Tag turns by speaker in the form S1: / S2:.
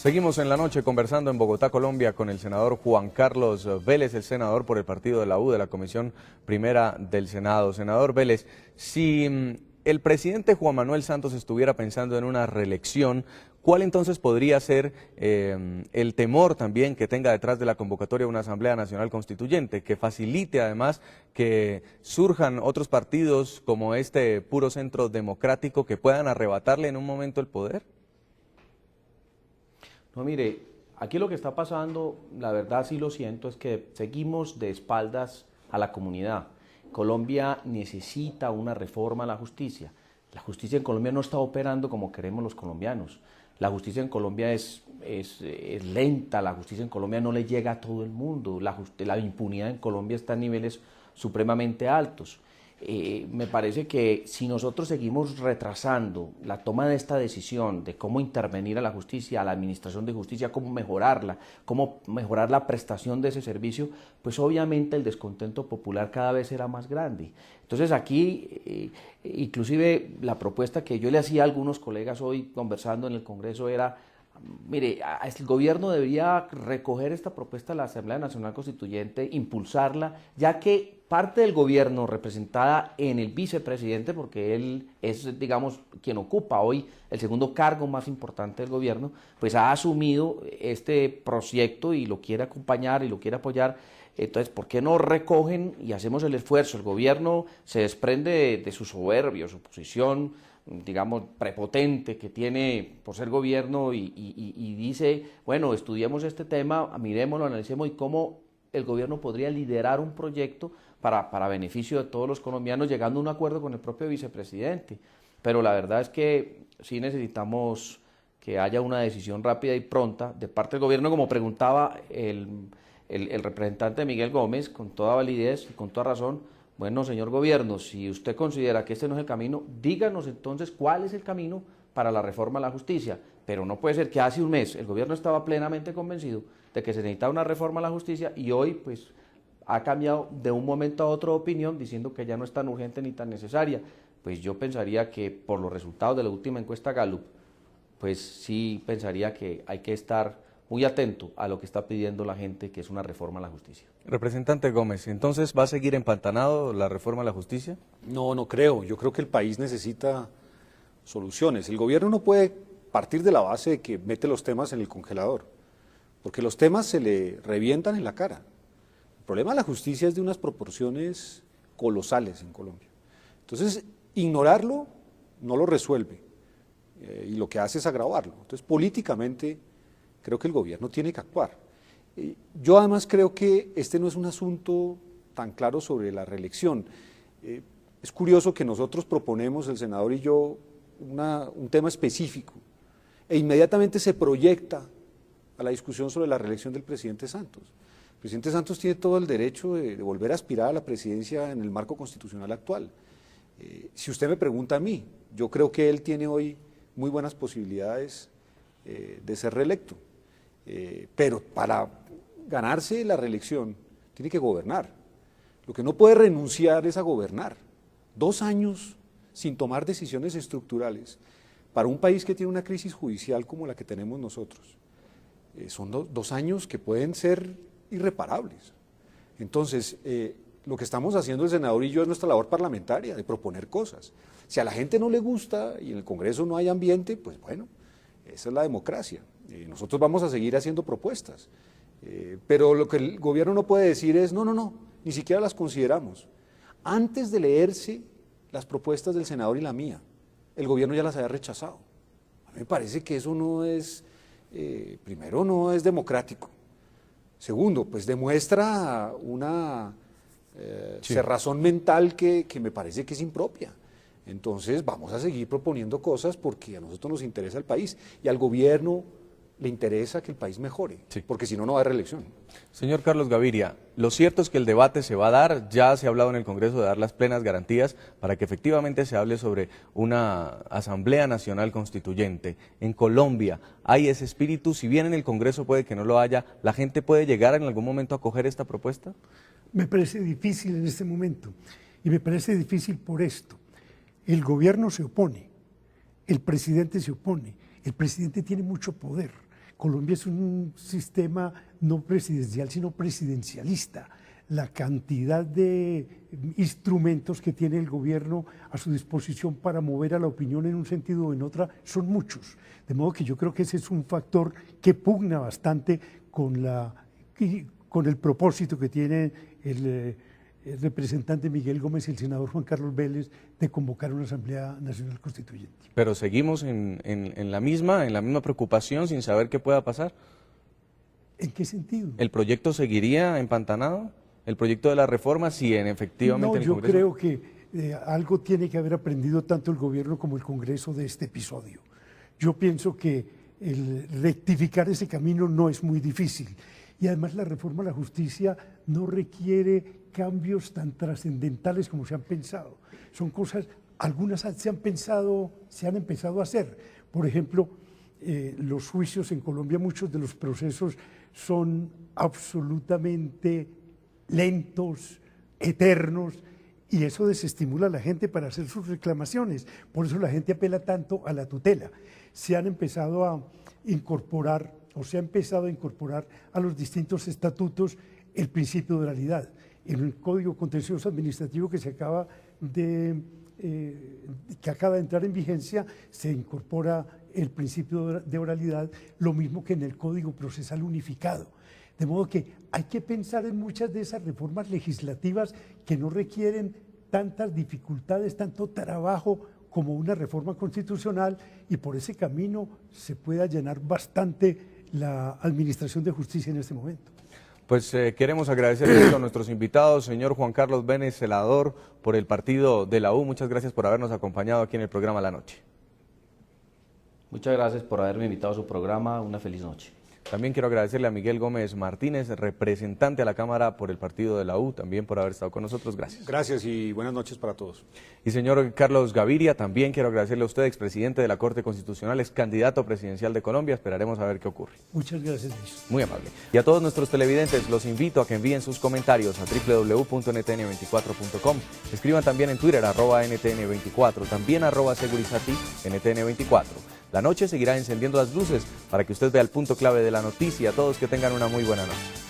S1: Seguimos en la noche conversando en Bogotá, Colombia, con el senador Juan Carlos Vélez, el senador por el partido de la U de la Comisión Primera del Senado. Senador Vélez, si el presidente Juan Manuel Santos estuviera pensando en una reelección, ¿cuál entonces podría ser el temor también que tenga detrás de la convocatoria de una Asamblea Nacional Constituyente, que facilite además que surjan otros partidos como este Puro Centro Democrático que puedan arrebatarle en un momento el poder?
S2: No, mire, aquí lo que está pasando, la verdad sí lo siento, es que seguimos de espaldas a la comunidad. Colombia necesita una reforma a la justicia. La justicia en Colombia no está operando como queremos los colombianos. La justicia en Colombia es lenta, la justicia en Colombia no le llega a todo el mundo, la impunidad en Colombia está a niveles supremamente altos. Me parece que si nosotros seguimos retrasando la toma de esta decisión de cómo intervenir a la justicia, a la administración de justicia, cómo mejorar la prestación de ese servicio, pues obviamente el descontento popular cada vez será más grande. Entonces aquí, inclusive la propuesta que yo le hacía a algunos colegas hoy conversando en el Congreso era: mire, el gobierno debería recoger esta propuesta de la Asamblea Nacional Constituyente, impulsarla, ya que parte del gobierno representada en el vicepresidente, porque él es, digamos, quien ocupa hoy el segundo cargo más importante del gobierno, pues ha asumido este proyecto y lo quiere acompañar y lo quiere apoyar. Entonces, ¿por qué no recogen y hacemos el esfuerzo? El gobierno se desprende de su soberbia, su posición, digamos, prepotente que tiene por ser gobierno y dice, bueno, estudiemos este tema, mirémoslo, analicemos y cómo el gobierno podría liderar un proyecto para beneficio de todos los colombianos, llegando a un acuerdo con el propio vicepresidente. Pero la verdad es que sí necesitamos que haya una decisión rápida y pronta de parte del gobierno, como preguntaba el representante Miguel Gómez, con toda validez y con toda razón. Bueno, señor gobierno, si usted considera que este no es el camino, díganos entonces cuál es el camino para la reforma a la justicia. Pero no puede ser que hace un mes el gobierno estaba plenamente convencido de que se necesitaba una reforma a la justicia y hoy pues ha cambiado de un momento a otro de opinión diciendo que ya no es tan urgente ni tan necesaria. Pues yo pensaría que por los resultados de la última encuesta Gallup, pues sí pensaría que hay que estar muy atento a lo que está pidiendo la gente, que es una reforma a la justicia.
S1: Representante Gómez, ¿entonces va a seguir empantanado la reforma a la justicia?
S3: No, no creo. Yo creo que el país necesita soluciones. El gobierno no puede partir de la base de que mete los temas en el congelador, porque los temas se le revientan en la cara. El problema de la justicia es de unas proporciones colosales en Colombia. Entonces, ignorarlo no lo resuelve y lo que hace es agravarlo. Entonces, políticamente, creo que el gobierno tiene que actuar. Yo además creo que este no es un asunto tan claro sobre la reelección. Es curioso que nosotros proponemos, el senador y yo, un tema específico e inmediatamente se proyecta a la discusión sobre la reelección del presidente Santos. El presidente Santos tiene todo el derecho de volver a aspirar a la presidencia en el marco constitucional actual. Si usted me pregunta a mí, yo creo que él tiene hoy muy buenas posibilidades de ser reelecto. Pero para ganarse la reelección tiene que gobernar. Lo que no puede renunciar es a gobernar. 2 años sin tomar decisiones estructurales para un país que tiene una crisis judicial como la que tenemos nosotros. Son 2 años que pueden ser irreparables. Entonces, lo que estamos haciendo el senador y yo es nuestra labor parlamentaria, de proponer cosas. Si a la gente no le gusta y en el Congreso no hay ambiente, pues bueno, esa es la democracia. Nosotros vamos a seguir haciendo propuestas, pero lo que el gobierno no puede decir es, no, ni siquiera las consideramos. Antes de leerse las propuestas del senador y la mía, el gobierno ya las había rechazado. A mí me parece que eso no es, primero, no es democrático. Segundo, pues demuestra una cerrazón mental que me parece que es impropia. Entonces vamos a seguir proponiendo cosas porque a nosotros nos interesa el país y al gobierno le interesa que el país mejore, sí, porque si no, no va a haber reelección.
S1: Señor Carlos Gaviria, lo cierto es que el debate se va a dar, ya se ha hablado en el Congreso de dar las plenas garantías para que efectivamente se hable sobre una Asamblea Nacional Constituyente. En Colombia hay ese espíritu, si bien en el Congreso puede que no lo haya, ¿la gente puede llegar en algún momento a acoger esta propuesta?
S4: Me parece difícil en este momento y me parece difícil por esto. El gobierno se opone, el presidente se opone, el presidente tiene mucho poder. Colombia es un sistema no presidencial, sino presidencialista. La cantidad de instrumentos que tiene el gobierno a su disposición para mover a la opinión en un sentido o en otra son muchos. De modo que yo creo que ese es un factor que pugna bastante con el propósito que tiene el representante Miguel Gómez y el senador Juan Carlos Vélez de convocar una Asamblea Nacional Constituyente.
S1: Pero seguimos en la misma preocupación sin saber qué pueda pasar.
S4: ¿En qué sentido?
S1: ¿El proyecto seguiría empantanado? ¿El proyecto de la reforma si efectivamente
S4: No,
S1: en el
S4: yo
S1: Congreso?
S4: creo que algo tiene que haber aprendido tanto el gobierno como el Congreso de este episodio. Yo pienso que el rectificar ese camino no es muy difícil. Y además la reforma a la justicia no requiere cambios tan trascendentales como se han pensado. Son cosas, algunas se han empezado a hacer. Por ejemplo, los juicios en Colombia, muchos de los procesos son absolutamente lentos, eternos, y eso desestimula a la gente para hacer sus reclamaciones. Por eso la gente apela tanto a la tutela. Se han empezado a incorporar, o se ha empezado a incorporar a los distintos estatutos el principio de oralidad. En el Código Contencioso Administrativo que acaba de entrar en vigencia, se incorpora el principio de oralidad, lo mismo que en el Código Procesal Unificado. De modo que hay que pensar en muchas de esas reformas legislativas que no requieren tantas dificultades, tanto trabajo como una reforma constitucional, y por ese camino se puede allanar bastante la administración de justicia en este momento.
S1: Pues queremos agradecerle a nuestros invitados, señor Juan Carlos Vélez, senador por el partido de la U. Muchas gracias por habernos acompañado aquí en el programa La Noche.
S2: Muchas gracias por haberme invitado a su programa. Una feliz noche.
S1: También quiero agradecerle a Miguel Gómez Martínez, representante a la Cámara por el partido de la U, también por haber estado con nosotros. Gracias.
S3: Gracias y buenas noches para todos.
S1: Y señor Carlos Gaviria, también quiero agradecerle a usted, expresidente de la Corte Constitucional, es candidato presidencial de Colombia. Esperaremos a ver qué ocurre.
S4: Muchas gracias, Luis.
S1: Muy amable. Y a todos nuestros televidentes los invito a que envíen sus comentarios a www.ntn24.com. Escriban también en Twitter, @ntn24, también @segurizati ntn24. La noche seguirá encendiendo las luces para que usted vea el punto clave de la noticia. A todos que tengan una muy buena noche.